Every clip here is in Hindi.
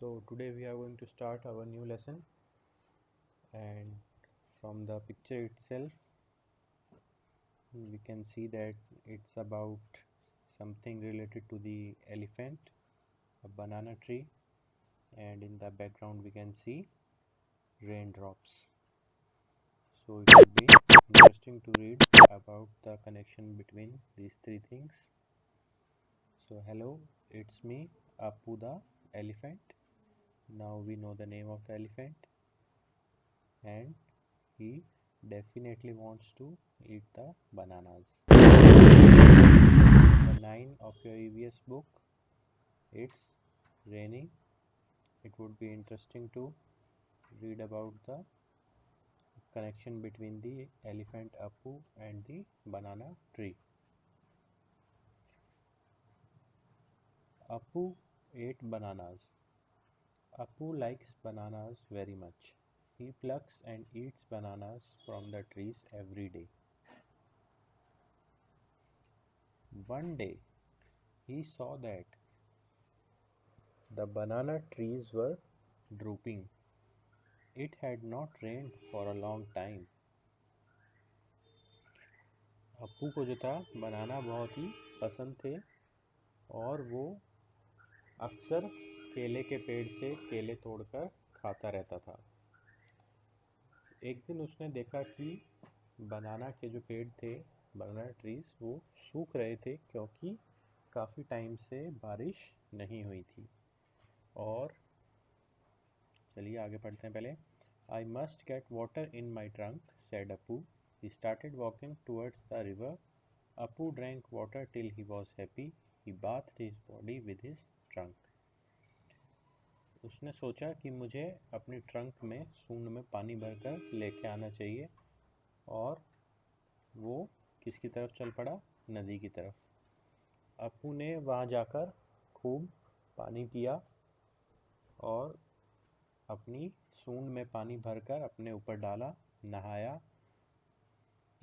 So today we are going to start our new lesson, and from the picture itself we can see that it's about something related to the elephant, a banana tree, and in the background we can see raindrops. So it will be interesting to read about the connection between these three things. So hello, it's me, Apu the elephant. Now we know the name of the elephant, and he definitely wants to eat the bananas. Chapter 9 of your EVS book. It's raining. It would be interesting to read about the connection between the elephant Apu and the banana tree. Apu ate bananas. Apu likes bananas very much. He plucks and eats bananas from the trees every day. One day, he saw that the banana trees were drooping. It had not rained for a long time. Appu को जो था बनाना बहुत ही पसंद थे और वो अक्सर केले के पेड़ से केले तोड़कर खाता रहता था। एक दिन उसने देखा कि बनाना के जो पेड़ थे, बनाना ट्रीज, वो सूख रहे थे क्योंकि काफ़ी टाइम से बारिश नहीं हुई थी। और चलिए आगे पढ़ते हैं पहले। I must get water in my trunk, said Apu. He started walking towards the river. Apu drank water till he was happy. He bathed his body with his trunk. उसने सोचा कि मुझे अपनी ट्रंक में सूंड में पानी भरकर लेके आना चाहिए, और वो किसकी तरफ चल पड़ा? नदी की तरफ। अपू ने वहाँ जाकर खूब पानी पिया और अपनी सूंड में पानी भरकर अपने ऊपर डाला, नहाया,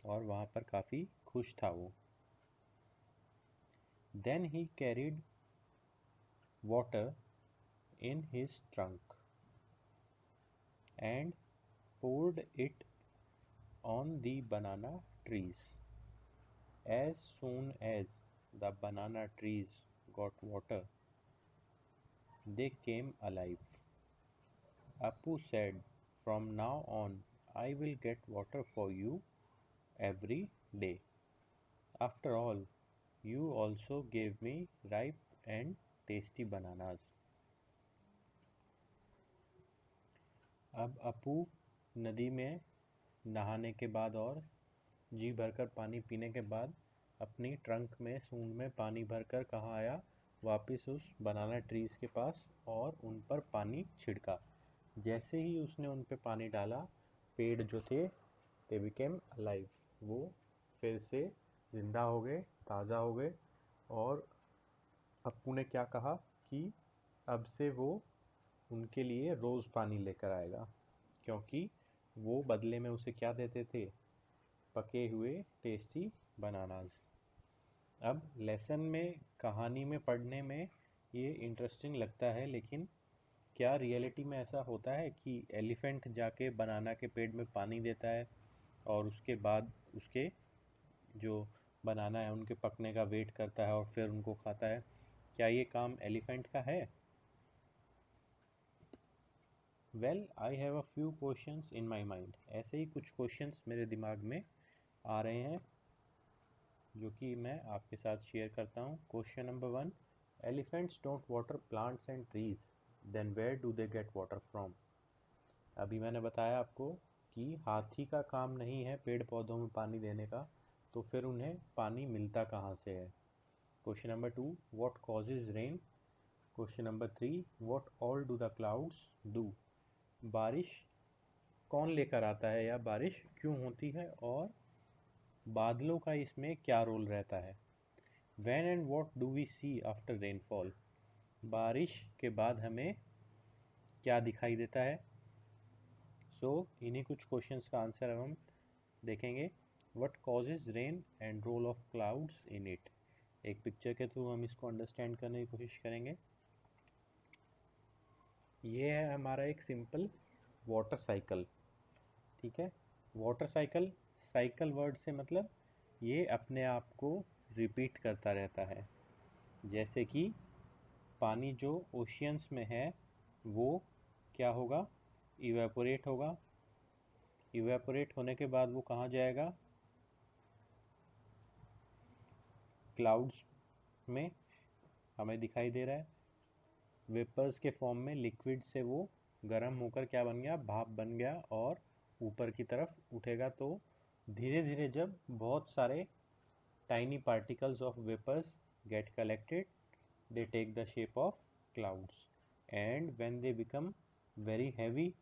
और वहाँ पर काफ़ी खुश था वो। Then he carried water in his trunk and poured it on the banana trees. As soon as the banana trees got water, they came alive. Apu said, "From now on, I will get water for you every day. After all, you also gave me ripe and tasty bananas." अब अपू नदी में नहाने के बाद और जी भरकर पानी पीने के बाद अपनी ट्रंक में सूंड में पानी भरकर कहाँ आया? वापस उस बनाना ट्रीज के पास, और उन पर पानी छिड़का। जैसे ही उसने उन पर पानी डाला, पेड़ जो थे दे बिकेम अलाइव, वो फिर से जिंदा हो गए, ताज़ा हो गए। और अप्पू ने क्या कहा कि अब से वो उनके लिए रोज़ पानी लेकर आएगा, क्योंकि वो बदले में उसे क्या देते थे? पके हुए टेस्टी बनानास। अब लेसन में, कहानी में पढ़ने में ये इंटरेस्टिंग लगता है, लेकिन क्या रियलिटी में ऐसा होता है कि एलिफेंट जाके बनाना के पेड़ में पानी देता है और उसके बाद उसके जो बनाना है उनके पकने का वेट करता है और फिर उनको खाता है? क्या ये काम एलिफेंट का है? Well, I have a few questions in my mind. ऐसे ही कुछ क्वेश्चंस मेरे दिमाग में आ रहे हैं जो कि मैं आपके साथ शेयर करता हूँ। Question number 1, elephants don't water plants and trees, then where do they get water from? अभी मैंने बताया आपको कि हाथी का काम नहीं है पेड़ पौधों में पानी देने का, तो फिर उन्हें पानी मिलता कहाँ से है? Question number 2, what causes rain? Question number 3, what all do the clouds do? बारिश कौन लेकर आता है, या बारिश क्यों होती है, और बादलों का इसमें क्या रोल रहता है? When and what do we see after rainfall? बारिश के बाद हमें क्या दिखाई देता है? इन्हीं कुछ क्वेश्चंस का आंसर अब हम देखेंगे। What causes rain and role of clouds in it? एक पिक्चर के थ्रू हम इसको अंडरस्टैंड करने की कोशिश करेंगे। ये है हमारा एक सिंपल वाटर साइकिल। ठीक है, वाटर साइकिल, साइकिल वर्ड से मतलब ये अपने आप को रिपीट करता रहता है। जैसे कि पानी जो ओशियंस में है वो क्या होगा, इवेपोरेट होगा। इवेपोरेट होने के बाद वो कहाँ जाएगा, क्लाउड्स में हमें दिखाई दे रहा है। वेपर्स के फॉर्म में लिक्विड से वो गर्म होकर क्या बन गया, भाप बन गया और ऊपर की तरफ उठेगा। तो धीरे धीरे जब बहुत सारे tiny particles of vapors get collected, they take the shape of clouds, and when they become very heavy,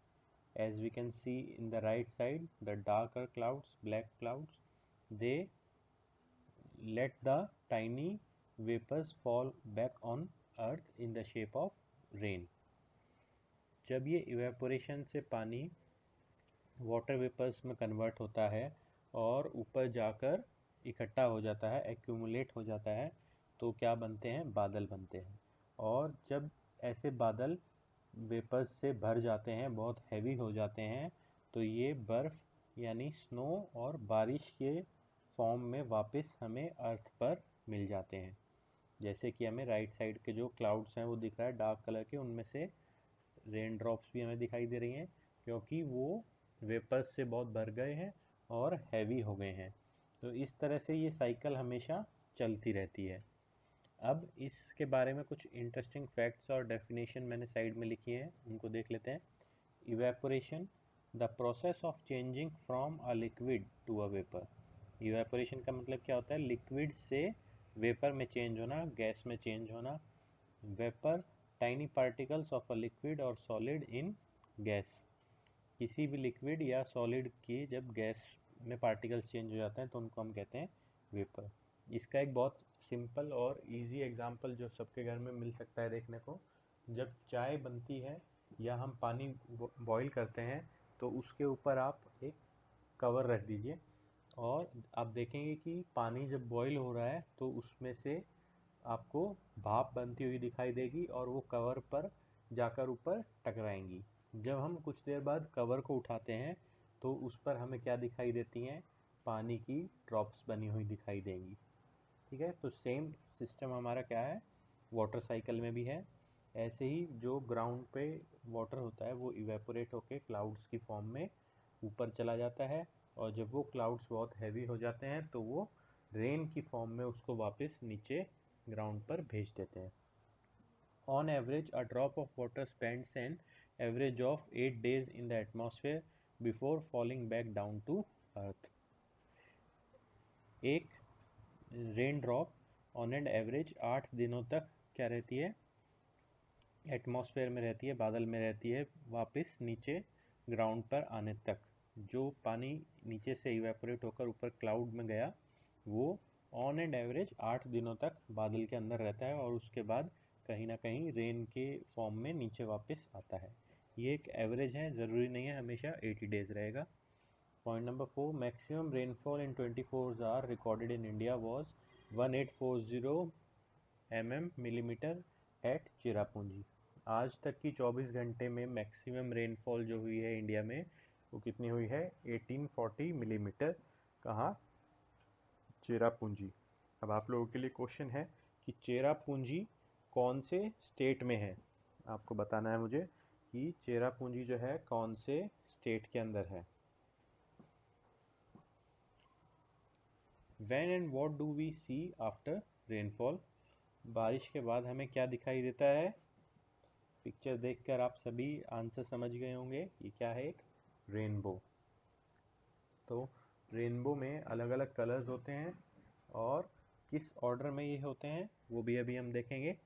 as we can see in the right side, the darker clouds, black clouds, they let the tiny vapors fall back on earth in the shape of rain. जब ये evaporation से पानी वाटर वेपर्स में कन्वर्ट होता है और ऊपर जाकर इकट्ठा हो जाता है, एक्यूमुलेट हो जाता है, तो क्या बनते हैं, बादल बनते हैं। और जब ऐसे बादल वेपर्स से भर जाते हैं, बहुत हैवी हो जाते हैं, तो ये बर्फ़ यानी स्नो और बारिश के फॉर्म में वापस हमें अर्थ पर मिल जाते हैं। जैसे कि हमें राइट साइड के जो क्लाउड्स हैं वो दिख रहा है डार्क कलर के, उनमें से रेन ड्रॉप्स भी हमें दिखाई दे रही हैं क्योंकि वो वेपर्स से बहुत भर गए हैं और हैवी हो गए हैं। तो इस तरह से ये साइकिल हमेशा चलती रहती है। अब इसके बारे में कुछ इंटरेस्टिंग फैक्ट्स और डेफिनेशन मैंने साइड में लिखी हैं, उनको देख लेते हैं। Evaporation, the process of changing from a liquid to a vapour. Evaporation का मतलब क्या होता है, लिक्विड से वेपर में चेंज होना, गैस में चेंज होना। Vapour, tiny particles of a liquid और सॉलिड इन गैस। किसी भी लिक्विड या सॉलिड की जब गैस में पार्टिकल्स चेंज हो जाते हैं तो उनको हम कहते हैं वेपर। इसका एक बहुत सिंपल और इजी एग्जांपल जो सबके घर में मिल सकता है देखने को, जब चाय बनती है या हम पानी बॉईल करते हैं तो उसके ऊपर आप एक कवर रख दीजिए और आप देखेंगे कि पानी जब बॉईल हो रहा है तो उसमें से आपको भाप बनती हुई दिखाई देगी और वो कवर पर जाकर ऊपर टकराएंगी। जब हम कुछ देर बाद कवर को उठाते हैं तो उस पर हमें क्या दिखाई देती हैं, पानी की ड्रॉप्स बनी हुई दिखाई देंगी। ठीक है, तो सेम सिस्टम हमारा क्या है, वाटर साइकिल में भी है। ऐसे ही जो ग्राउंड पे वाटर होता है वो इवेपोरेट होके क्लाउड्स की फॉर्म में ऊपर चला जाता है और जब वो क्लाउड्स बहुत हैवी हो जाते हैं तो वो रेन की फॉर्म में उसको वापस नीचे ग्राउंड पर भेज देते हैं। On average, a drop of water spends an average of 8 days in the atmosphere before falling back down to earth. एक rain drop on and average 8 दिनों तक क्या रहती है, एटमॉस्फेयर में रहती है, बादल में रहती है, वापस नीचे ग्राउंड पर आने तक। जो पानी नीचे से इवेपोरेट होकर ऊपर क्लाउड में गया वो ऑन एंड एवरेज 8 दिनों तक बादल के अंदर रहता है और उसके बाद कहीं ना कहीं रेन के फॉर्म में नीचे वापस आता है। ये एक एवरेज है, ज़रूरी नहीं है हमेशा 80 डेज रहेगा। Point number 4, maximum rainfall in 24 hour recorded in India was 1840 millimetre at Cherrapunji. आज तक की 24 घंटे में मैक्सिमम रेनफॉल जो हुई है इंडिया में वो कितनी हुई है, 1840 मिलीमीटर। कहाँ, चेरापूंजी। अब आप लोगों के लिए क्वेश्चन है कि चेरापूंजी कौन से स्टेट में है। आपको बताना है मुझे कि चेरापूंजी जो है कौन से स्टेट के अंदर है। When and what do we see after rainfall? बारिश के बाद हमें क्या दिखाई देता है। पिक्चर देखकर आप सभी आंसर समझ गए होंगे, ये क्या है, एक रेनबो। तो रेनबो में अलग अलग कलर्स होते हैं और किस ऑर्डर में ये होते हैं वो भी अभी हम देखेंगे।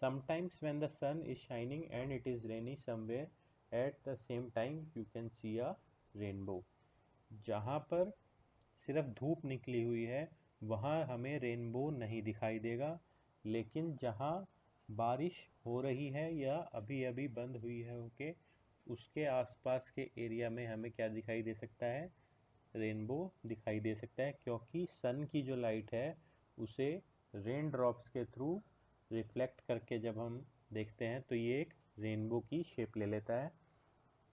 Sometimes when the sun is shining and it is rainy somewhere at the same time you can see a rainbow. जहाँ पर सिर्फ धूप निकली हुई है वहाँ हमें रेनबो नहीं दिखाई देगा, लेकिन जहाँ बारिश हो रही है या अभी अभी बंद हुई है ओके, उसके आसपास के एरिया में हमें क्या दिखाई दे सकता है, रेनबो दिखाई दे सकता है। क्योंकि सन की जो लाइट है उसे रेन ड्रॉप्स के थ्रू रिफ्लेक्ट करके जब हम देखते हैं तो ये एक रेनबो की शेप ले लेता है।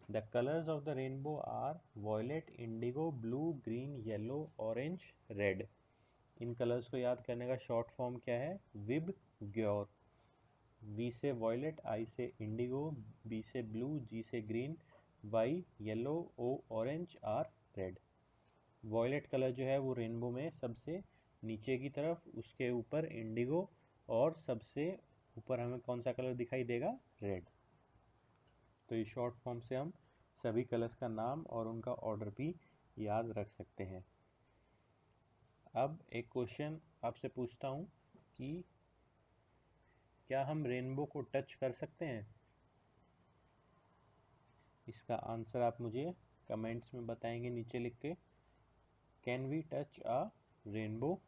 The colours of the rainbow are violet, indigo, blue, green, yellow, orange, red. इन कलर्स को याद करने का शॉर्ट फॉर्म क्या है? विब ग्योर। वी से वॉयलेट, आई से इंडिगो, बी से ब्लू, जी से green, Y yellow, O orange, R red. Violet colour जो है वो रेनबो में सबसे नीचे की तरफ, उसके ऊपर इंडिगो, और सबसे ऊपर हमें कौन सा कलर दिखाई देगा? रेड। तो इस शॉर्ट फॉर्म से हम सभी कलर्स का नाम और उनका ऑर्डर भी याद रख सकते हैं। अब एक क्वेश्चन आपसे पूछता हूँ कि क्या हम रेनबो को टच कर सकते हैं? इसका आंसर आप मुझे कमेंट्स में बताएंगे नीचे लिख के। Can we touch a rainbow?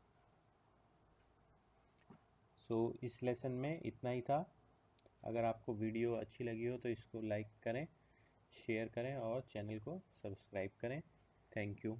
So इस लेसन में इतना ही था। अगर आपको वीडियो अच्छी लगी हो तो इसको लाइक करें, शेयर करें और चैनल को सब्सक्राइब करें। Thank you.